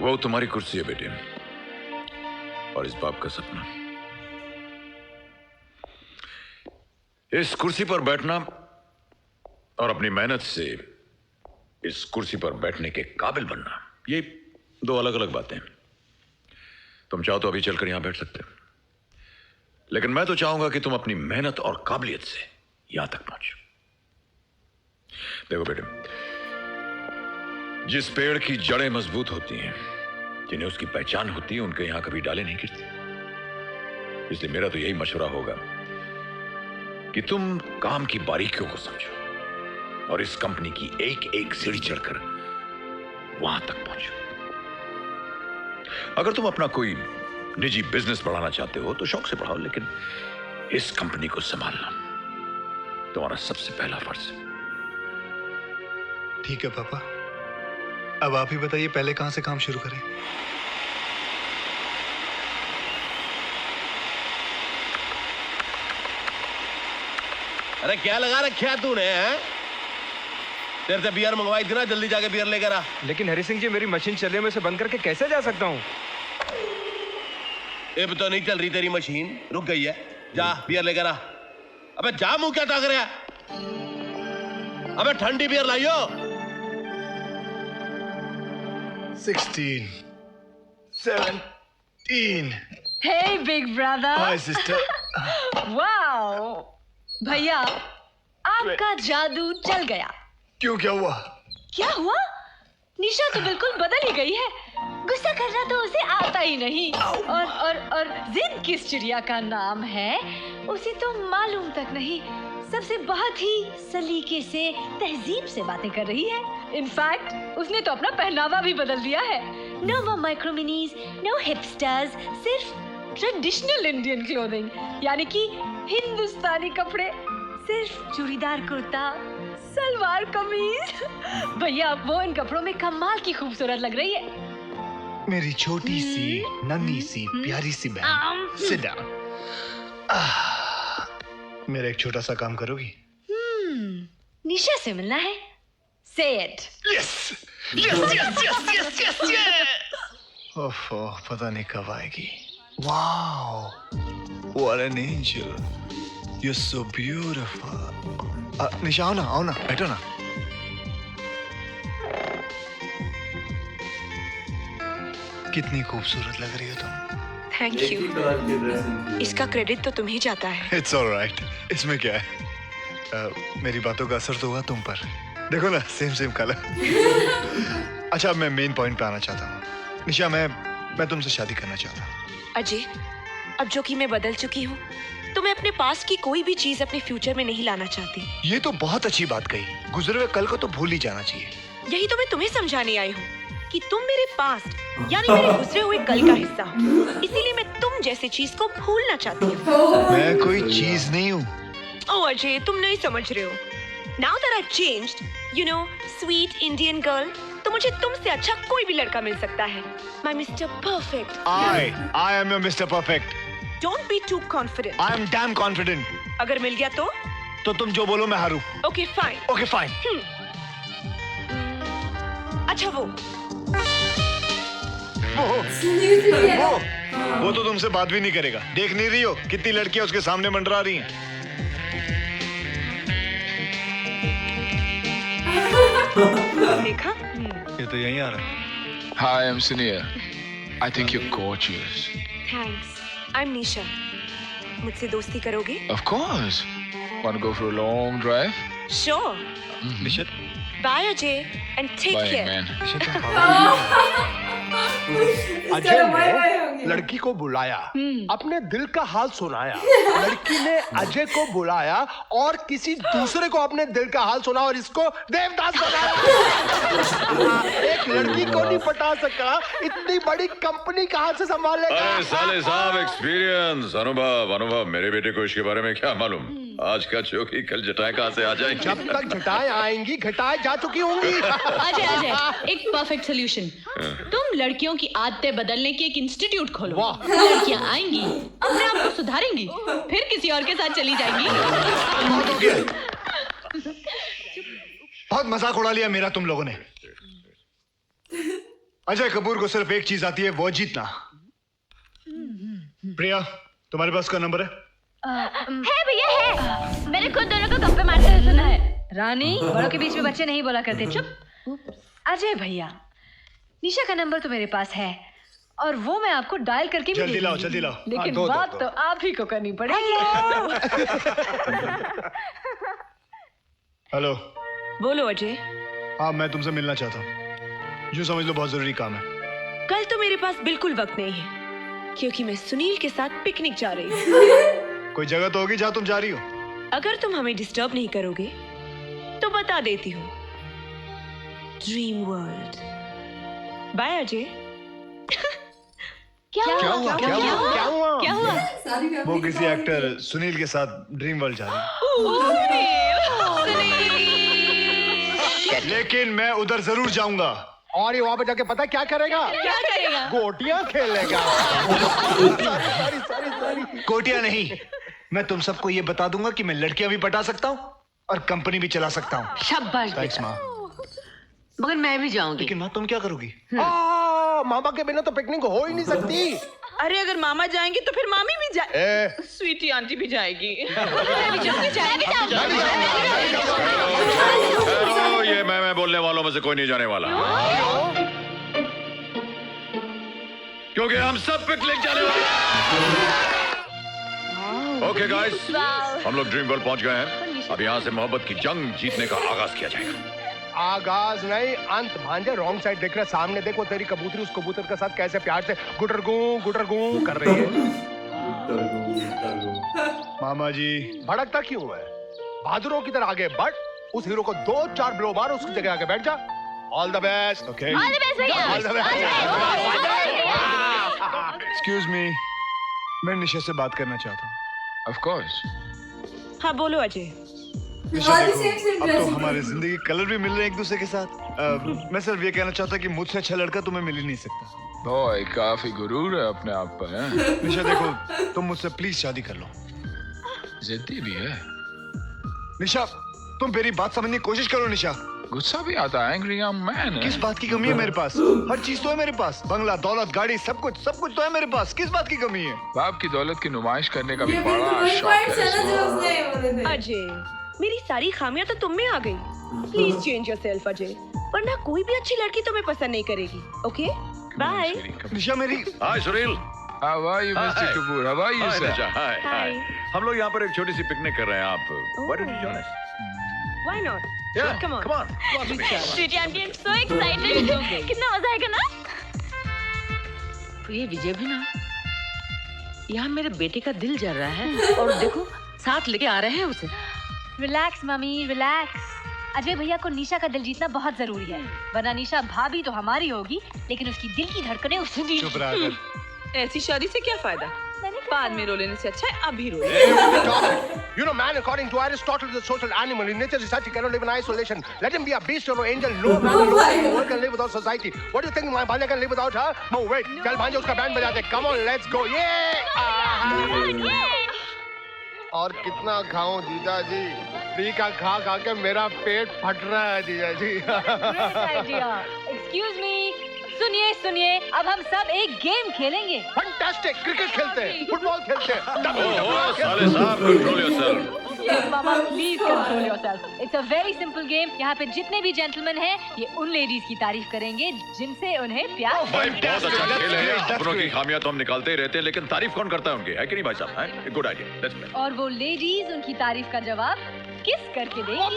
वो तुम्हारी कुर्सी है बेटे, और इस बाप का सपना। इस कुर्सी पर बैठना और अपनी मेहनत से इस कुर्सी पर बैठने के काबिल बनना, ये दो अलग अलग बातें हैं। तुम चाहो तो अभी चलकर यहां बैठ सकते हो, लेकिन मैं तो चाहूंगा कि तुम अपनी मेहनत और काबिलियत से यहां तक पहुंचो। देखो बेटे, जिस पेड़ की जड़ें मजबूत होती हैं, जिन्हें उसकी पहचान होती है, उनके यहां कभी डाले नहीं गिरते। इसलिए मेरा तो यही मशवरा होगा कि तुम काम की बारीकियों को समझो और इस कंपनी की एक एक सीढ़ी चढ़कर वहां तक पहुंचो। अगर तुम अपना कोई निजी बिजनेस बढ़ाना चाहते हो तो शौक से बढ़ाओ, लेकिन इस कंपनी को संभालना तुम्हारा सबसे पहला फर्ज है। ठीक है पापा, अब आप ही बताइए पहले कहां से काम शुरू करें? अरे क्या लगा रखा तूने? तेरे से बियर मंगवाई थी ना, जल्दी जाके बियर लेकर आ। लेकिन हरी सिंह जी, मेरी मशीन चल रही है, मैं इसे बंद करके कैसे जा सकता हूँ? अब तो नहीं चल रही तेरी मशीन, रुक गई है। जा बियर लेकर आ। अबे जा, मुंह क्या ताक रहा है? अबे ठंडी बियर लाइयो। 16, 17. Hey big brother. Hi sister. Wow भैया, आपका जादू चल गया। क्यों, क्या हुआ? क्या हुआ? निशा तो बिल्कुल बदल ही गई है। गुस्सा करना तो उसे आता ही नहीं। और जिद किस चिड़िया का नाम है उसे तो मालूम तक नहीं। सबसे बहुत ही सलीके से, तहजीब से बातें कर रही है। इनफैक्ट उसने तो अपना पहनावा भी बदल दिया है। नो मोर माइक्रो मिनीज, नो हिपस्टर्स, सिर्फ ट्रेडिशनल इंडियन क्लोथिंग, यानी कि हिंदुस्तानी कपड़े, सिर्फ चूड़ीदार कुर्ता, सलवार कमीज। भैया वो इन कपड़ों में कमाल की खूबसूरत लग रही है। मेरी छोटी सी नन्ही सी प्यारी सी बहन, सिट डाउन। मेरा एक छोटा सा काम करोगी? निशा से मिलना है? Say it. Yes, yes, yes, yes, yes, yes, yes. ओफो, पता नहीं कब आएगी। Wow, what an angel. You're so beautiful. निशा आओ ना, बैठो ना। कितनी खूबसूरत लग रही हो तुम। Thank you. इसका क्रेडिट तो तुम्हें जाता है। It's all right. इसमें क्या है? मेरी बातों का असर तो हुआ तुम पर। देखो ना, सेम कलर। अच्छा, मैं मेन पॉइंट पे आना चाहता हूँ। निशा, मैं तुमसे शादी करना चाहता हूँ। अजय, अब जो कि मैं बदल चुकी हूँ, तो मैं अपने पास की कोई भी चीज अपने फ्यूचर में नहीं लाना चाहती। ये तो बहुत अच्छी बात कही। गुजरे हुए कल को तो भूल ही जाना चाहिए। यही तो मैं तुम्हें समझाने आई हूँ कि तुम मेरे पास्ट यानी मेरे गुजरे हुए कल का हिस्सा हो। इसीलिए मैं तुम जैसी चीज को भूलना चाहती हूँ। मैं कोई चीज नहीं हूँ। ओह अजय, तुम नहीं समझ रहे हो। Now that I've changed, you know, sweet Indian girl, तो मुझे तुमसे अच्छा कोई भी लड़का मिल सकता है। My Mr. Perfect. I am your Mr. Perfect. Don't be too confident. I am damn confident. अगर मिल गया तो तुम जो बोलो मैं हारूं। Okay, fine. Okay, fine. अच्छा वो तो तुमसे बात भी नहीं करेगा। देख नहीं रही हो कितनी लड़कियां उसके सामने मंडरा रही हैं। देखा? ये तो यहीं आ रहा है। Hi, I'm Sunil. I think you're gorgeous. Thanks. I'm Nisha. मुझसे दोस्ती करोगे? Of course. Want to go for a long drive? Sure. Nishit, Bye Ajay and take Bye, care. man. Ajay ने लड़की को बुलाया, अपने दिल का हाल सुनाया। लड़की ने अजय को बुलाया और किसी दूसरे को अपने दिल का हाल सुना और इसको देवदास बनाया। एक लड़की को नहीं पटा सका, इतनी बड़ी कंपनी कहां से संभालेगा? अरे साले साहब, एक्सपीरियंस, अनुभव। मेरे बेटे को इसके बारे में क्या मालूम? आज का चौकी कल जटाएं कहां से आ जाएंगी? जब तक घटाएं आएंगी, घटाएं जा चुकी होंगी। अजय, एक परफेक्ट सॉल्यूशन। तुम लड़कियों की आदतें बदलने की एक इंस्टीट्यूट खोलो। लड़कियां आएंगी, अपने आप को सुधारेंगी, फिर किसी और के साथ चली जाएंगी। बहुत मजाक उड़ा लिया मेरा तुम लोगों ने। अजय कपूर को सिर्फ एक चीज आती है, वो जीतना। प्रिया, तुम्हारे पास का नंबर है? है भैया है। मैंने खुद दोनों को गप्पे मारते हुए सुना है। रानी, बड़ों के बीच में बच्चे नहीं बोला करते। चुप। अजय भैया, निशा का नंबर तो मेरे पास है और वो मैं आपको डायल करके भी जल्दी लाओ, जल्दी लाओ। लेकिन दो, बात दो, तो आप ही को करनी पड़ेगी। हेलो। बोलो अजय। हाँ, मैं तुमसे मिलना चाहता हूँ। यूँ समझ लो बहुत जरूरी काम है। कल तो मेरे पास बिल्कुल वक्त नहीं है क्योंकि मैं सुनील के साथ पिकनिक जा रही हूँ। कोई जगह तो होगी जहाँ तुम जा रही हो? अगर तुम हमें डिस्टर्ब नहीं करोगे तो बता देती हूँ, ड्रीम वर्ल्ड। बाय अजय। क्या हुआ? क्या हुआ? वो किसी एक्टर सुनील के साथ ड्रीम वर्ल्ड जा रही है। लेकिन मैं उधर जरूर जाऊंगा। और ये वहां पे जाके पता क्या करेगा? क्या करेगा? गोटियां खेलेगा। सॉरी। कोटिया नहीं, मैं तुम सबको ये बता दूंगा कि मैं लड़कियां भी पटा सकता हूँ और कंपनी भी चला सकता हूँ। शाबाश थैंक्स बेटा। माँ। मगर मैं भी जाऊंगी। लेकिन माँ तुम क्या करोगी? मामा के बिना तो पिकनिक हो ही नहीं सकती। अरे अगर मामा जाएंगे तो फिर मामी भी जाए, स्वीटी आंटी भी जाएगी। हेलो, ये मैं बोलने वालों में से कोई नहीं जाने वाला, क्योंकि हम सब पिकनिक जाने वाले हैं। ओके गाइस, हम लोग ड्रीम वर्ल्ड पहुंच गए हैं। अब यहाँ से मोहब्बत की जंग जीतने का आगाज किया जाएगा। आगाज नहीं, अंत। भांजे रॉन्ग साइड देख रहे, सामने देखो तेरी कबूतरी उस कबूतर के साथ कैसे प्यार से गुटर गू कर रही है। मामा जी, भड़कता क्यों है? बहादुरों की तरह आगे बढ़, उस हीरो को 2-4 ब्लो मार, उसकी जगह आगे बैठ जा। All the best. Okay. All the best भैया। All the best। Excuse me, मैं निशा से बात करना चाहता हूँ। Of course. हाँ बोलो अजय। निशा देखो, अब तो हमारे जिंदगी कलर भी मिल रहे हैं एक दूसरे के साथ। मैं सिर्फ ये कहना चाहता कि मुझसे अच्छा लड़का तुम्हें मिल ही नहीं सकता। Boy, काफी गुरूर है अपने आप पर, हैं? निशा देखो, तुम मुझसे प्लीज शादी कर लो। जिद्दी भी है। निशा, तुम मेरी बात समझने की कोशिश करो। निशा, गुस्सा भी आता है, एंग्री यंग मैन है। किस बात की कमी है मेरे पास? हर चीज तो है मेरे पास, बंगला, दौलत, गाड़ी, सब कुछ तो है मेरे पास। किस बात की कमी है? बाप की दौलत की नुमाइश करने का भी बड़ा शौक है। अजय, मेरी सारी खामियां तो तुम में आ गई। प्लीज चेंज योरसेल्फ अजय, वरना कोई भी अच्छी लड़की तुम्हें पसंद नहीं करेगी। Okay, bye. निशा मेरी। हाय Sunil. How are you, Mr. Kapoor? How are you, hi sir? निशा, हाय हाय। हम लोग यहाँ पर एक छोटी सी पिकनिक कर रहे हैं। आप Why don't you join us? Why not? Yeah, Come on. come on. Sweety auntie, I'm so excited। कितना मजा आएगा ना? ये विजय भी ना, यहाँ मेरे बेटे का दिल जल रहा है और देखो साथ लेके आ रहे हैं उसे। Relax mummy, relax. अजय भैया को निशा का दिल जीतना बहुत जरूरी है, वरना निशा भाभी तो हमारी होगी लेकिन उसकी दिल की धड़कनें उससे भी। चुप रहा कर। ऐसी शादी से क्या फायदा? बाद में रो लेने से अच्छा है अभी रो ले। You know, man, according to Aristotle, is a social animal. In nature, is such he cannot live in isolation. Let him be a beast or an angel. No man in the world can live without society. What do you think my Banya can live without her? No, wait. Tell Banya uska band बजा दे. Come on, let's go. Yeah! और कितना खाऊं जीजा जी? Free का खा के मेरा पेट फट रहा है जीजा जी। एक्सक्यूज मी, सुनिए, अब हम सब एक गेम खेलेंगे। फैंटास्टिक। क्रिकेट खेलते हैं, फुटबॉल खेलते हैं, साले साहब, control yourself. Yes, mama, please control yourself. It's a very simple game. यहाँ पे जितने भी जेंटलमैन हैं, ये उन लेडीज की तारीफ करेंगे जिनसे उन्हें प्यार। भाई बहुत अच्छा खेल है। अपनों की खामियां तो हम निकालते ही रहते हैं, लेकिन तारीफ कौन करता है उनकी, है कि नहीं भाई साहब? Good idea, let's play. और वो लेडीज उनकी तारीफ का जवाब किस करके देंगी।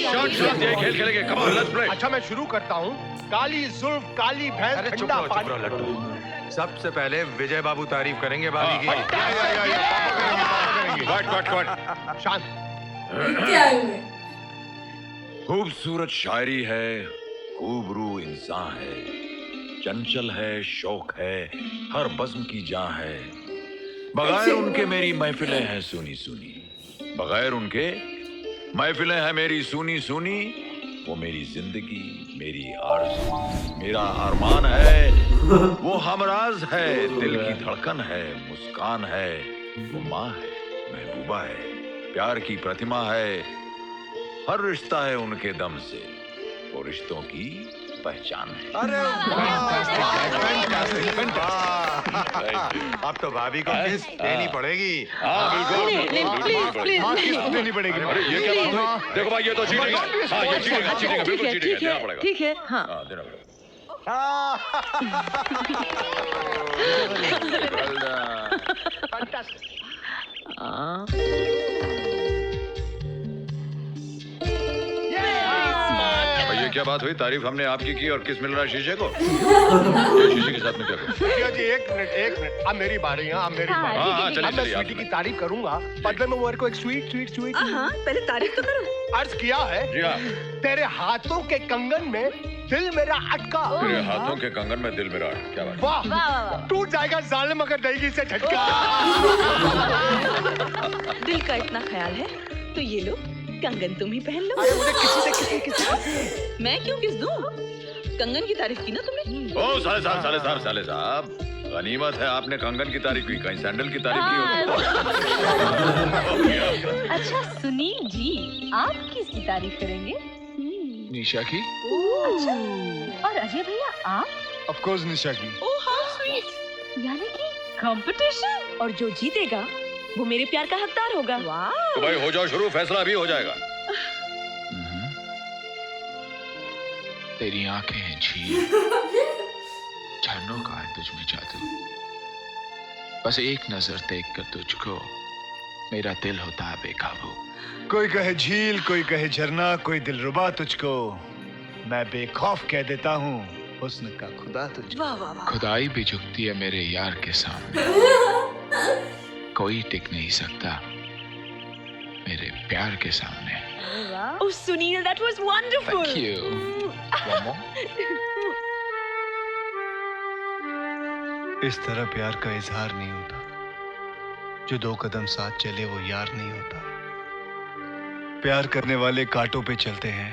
शॉट दिए, खेल खेलेंगे। Come on, let's play. अच्छा, मैं शुरू करता हूँ। काली जुल्फ, काली भैंस, ठंडा पानी। लट्टू, सबसे पहले विजय बाबू तारीफ करेंगे भाभी की। कट। शांत। खूबसूरत शायरी है, खूबरू इंसान है, चंचल है, शौक है, हर बज़्म की जां है। बगैर उनके मेरी महफिलें हैं सुनी सुनी, बगैर उनके महफिलें हैं मेरी सुनी सुनी। वो मेरी जिंदगी, मेरी आरज़ू, मेरा अरमान है। वो हमराज है, दिल की धड़कन है, मुस्कान है। वो माँ है, महबूबा है, प्यार की प्रतिमा है। हर रिश्ता है उनके दम से, वो रिश्तों की पहचान है। अरे अब तो भाभी को किस देनी पड़ेगी। हाँ बिल्कुल प्लीज हाँ, किसको देनी पड़ेगी? अरे ये क्या बात हुई? देखो भाई ये तो चीटिंग है। हाँ ये चीटिंग है, चीटिंग है, बिल्कुल चीटिंग है, देना पड़ेगा। ठीक है हाँ हाँ देना पड़ेगा। हाँ। भाई ये क्या बात हुई? तारीफ हमने आपकी की और किस मिल रहा है शीशे को? ये शीशे के साथ में क्या करूं? भैया जी एक मिनट अब मेरी बारी है, अब मेरी बारी। हाँ हाँ चलिए अब मैं चलिए स्वीटी की तारीफ करूंगा, बदले में वो मेरे को एक स्वीट हाँ पहले तारीफ तो करो। अर्ज किया है। जी हाँ। तेरे हाथों के कंगन में दिल मेरा अटका। तेरे हाथों के कंगन में दिल मेरा अटका। क्या बात? वाह टूट जाएगा जालिम अगर देगी से झटका। दिल का इतना ख्याल है तो ये लो कंगन तुम ही पहन लो। अरे मुझे किसी मैं क्यों किस दूं? कंगन की तारीफ की ना तुमने। ओ साले साहब गनीमत है आपने कंगन की तारीफ की, कहीं सैंडल की तारीफ की हो। अच्छा सुनील जी, आप किसकी तारीफ करेंगे? निशा की। अच्छा, और अजय भैया आप? ऑफ कोर्स निशा की। Oh how sweet. यानी कि कंपटीशन? और जो जीतेगा वो मेरे प्यार का हकदार होगा। तो भाई हो जाओ शुरू, फैसला अभी हो जाएगा। तेरी आंखें हैं झील, झरनों का है तुझ में जादू। बस एक नजर देख कर तुझको मेरा दिल होता है बेकाबू। कोई कहे झील, कोई कहे झरना, कोई दिलरुबा तुझको, मैं बेखौफ कह देता हूँ हुस्न का खुदा तुझको। वाह वाह वाह। खुदाई भी झुकती है मेरे यार के सामने, कोई टिक नहीं सकता मेरे प्यार के सामने। Oh Sunil that was wonderful. Thank you. One more? इस तरह प्यार का इजहार नहीं होता, जो दो कदम साथ चले वो यार नहीं होता। प्यार करने वाले कांटों पे चलते हैं,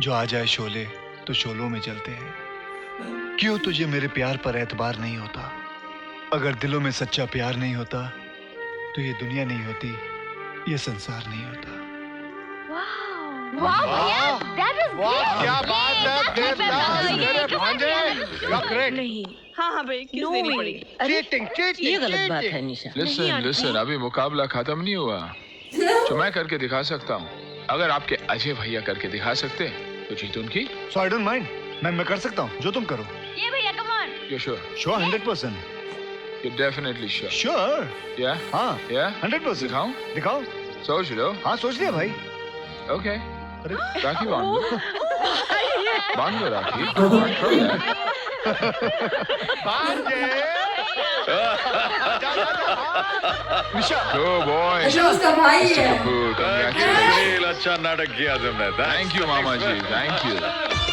जो आ जाए शोले तो शोलों में चलते हैं। क्यों तुझे मेरे प्यार पर एतबार नहीं होता? अगर दिलों में सच्चा प्यार नहीं होता तो ये दुनिया नहीं होती, ये संसार नहीं होता। वाह भैया, that is वाह great. क्या बात है देवदास ये मेरे कमाल भांजे। किया। क्या ग्रेट। नहीं हाँ भाई किस No देनी way. पड़ेगी। चीटिंग ये गलत बात है निशा। लिसन अभी मुकाबला खत्म नहीं हुआ, जो मैं करके दिखा सकता हूँ। अगर आपके अजय भैया करके दिखा सकते तो जीत उनकी। सो आई डोंट माइंड, मैं कर सकता हूँ, जो तुम करो। ये भैया come on. You sure? Sure 100%। You definitely sure? Sure. या हाँ या 100%। दिखाऊं? दिखाओ। सोच लो। हाँ सोच लिया भाई। ओके अरे राखी बांध लो, बांध लो राखी। भांजे। निशा। Go boy. जो उसका भाई है। Congratulations. अच्छा नाटक किया तुमने। Thank you mama ji, thank you.